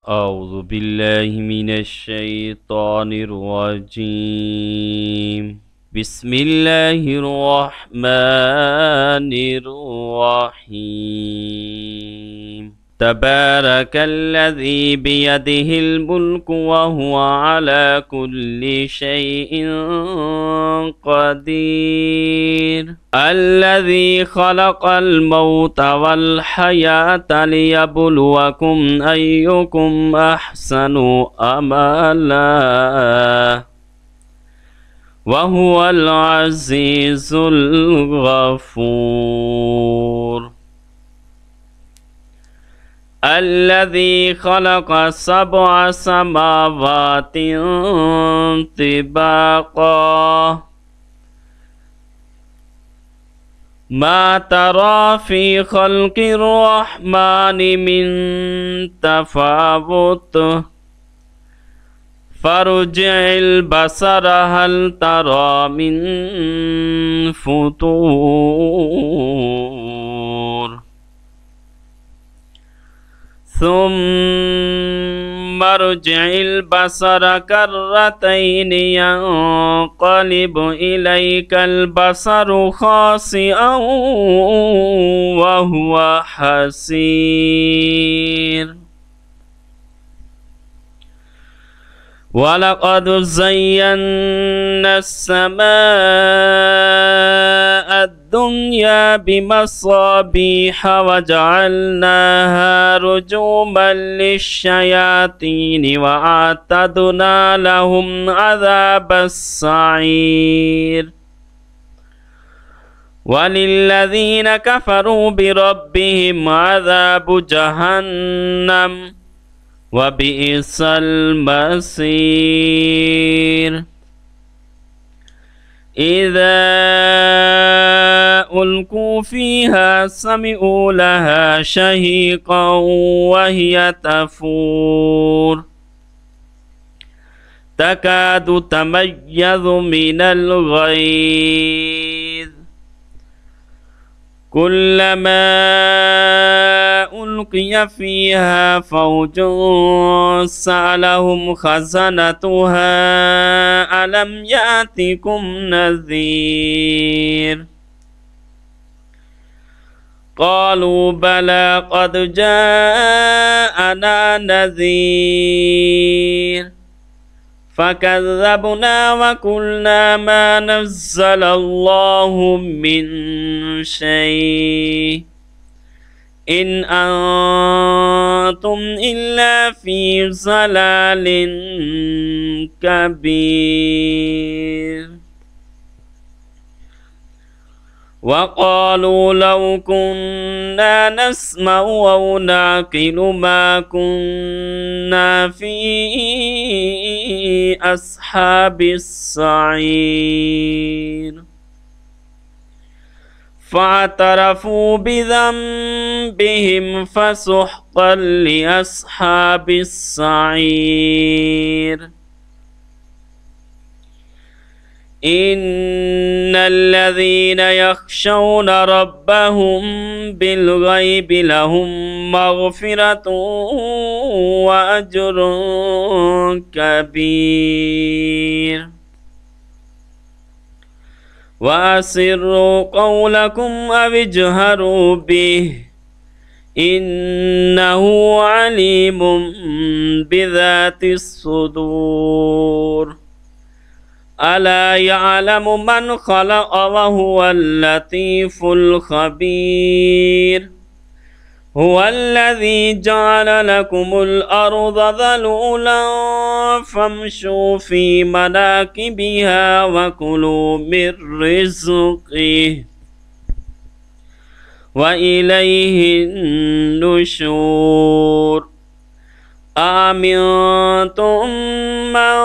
أعوذ بالله من الشيطان الرجيم. بسم الله الرحمن الرحيم. تبارك الذي بيده الملك وهو على كل شيء قدير. الذي خلق الموت والحياة ليبلوكم أيكم أحسن أملا وهو العزيز الغفور. الذي خلق 7 سماوات طباقا ما ترى في خلق الرحمن من تفاوت فارجع البصر هل ترى من فطور ثم ارجع البصر كرتين ينقلب إليك البصر خاسئا وهو حسير. ولقد زينا السماء الدنيا بمصابيح وجعلناها رجوما للشياطين وأعتدنا لهم عذاب السعير. وللذين كفروا بربهم عذاب جهنم وبئس المصير. إذا ألقوا فيها سمعوا لها شهيقا وهي تفور تكاد تميز من الغيظ كلما ألقي فيها فوج سألهم خزنتها ألم يأتكم نذير قالوا بلى قد جاءنا نذير فكذبنا وقلنا ما نزل الله من شيء إن أنتم إلا في ضلال كبير. وقالوا لو كنا نسمع أو نعقل ما كنا في أصحاب السعير فاعترفوا بذنبهم فسحقا لأصحاب السعير. إن الذين يخشون ربهم بالغيب لهم مغفرة وأجر كبير. وأسروا قولكم أو اجهروا به إنه عليم بذات الصدور. ألا يعلم من خلق وهو اللطيف الخبير. هو الذي جعل لكم الأرض ذلولا فامشوا في مناكبها وكلوا من رزقه وإليه النشور. أأمنتم من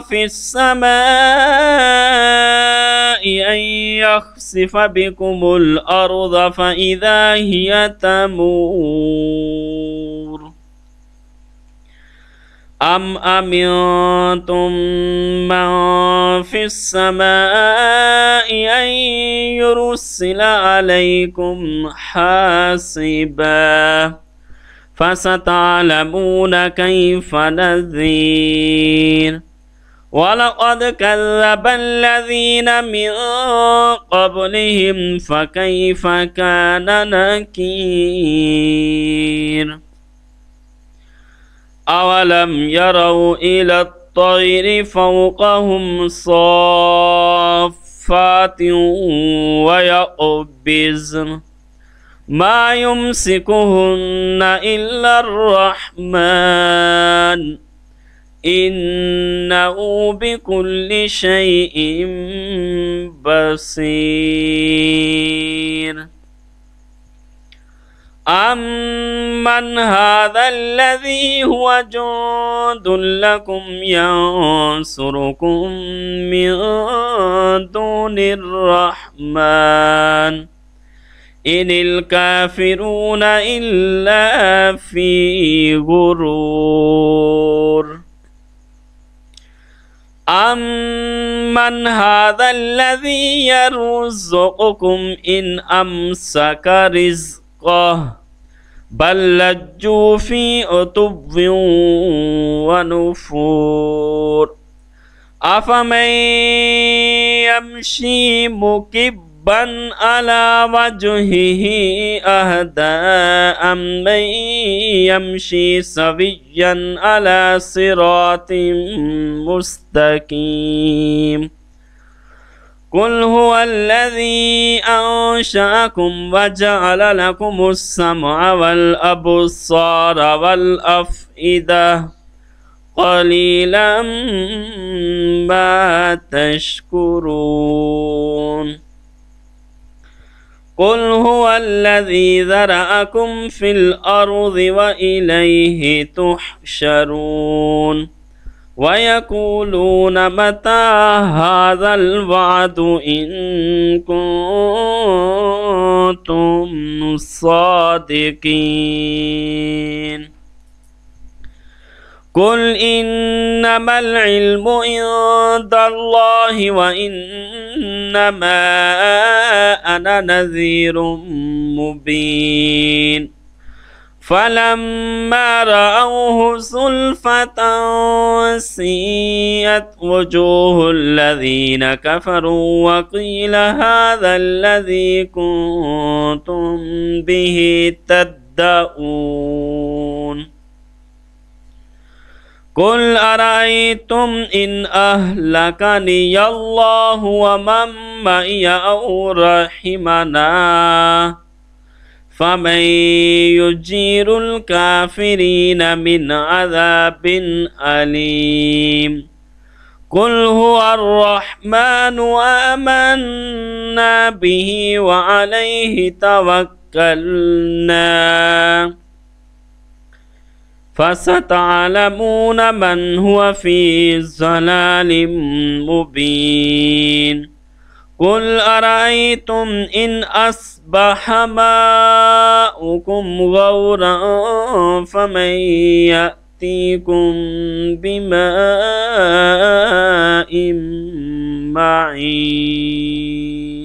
في السماء أن يخسف بكم الأرض فإذا هي تمور أم أمنتم من في السماء أن يرسل عليكم حاسبا فستعلمون كيف نذير ولقد كذب الذين من قبلهم فكيف كان نكير أولم يروا إلى الطير فوقهم صافات ويقبضن ما يمسكهن إلا الرحمن إنه بكل شيء بصير أمن هذا الذي هو جند لكم ينصركم من دون الرحمن إن الكافرون إلا في غرور أمن هذا الذي يرزقكم إن أمسك رزقه بل لجوا في عتب ونفور أفمن يمشي مكبا على وجهه أهدى أمن يمشي سويا على صراط مستقيم قل هو الذي أنشأكم وجعل لكم السمع والأبصار والأفئدة قليلا ما تشكرون قل هو الذي ذرأكم في الأرض وإليه تحشرون ويقولون متى هذا الوعد إن كنتم صادقين قل إنما العلم عند الله وإنما أنا نذير مبين فلما رأوه زلفة سيئت وجوه الذين كفروا وقيل هذا الذي كنتم به تدعون قل أرأيتم إن أهلكني الله ومن معي أو رحمنا فمن يجير الكافرين من عذاب أليم قل هو الرحمن آمنا به وعليه توكلنا فستعلمون من هو في ضلال مبين قل أرأيتم إن أصبح ماؤكم غورا فمن يأتيكم بماء معين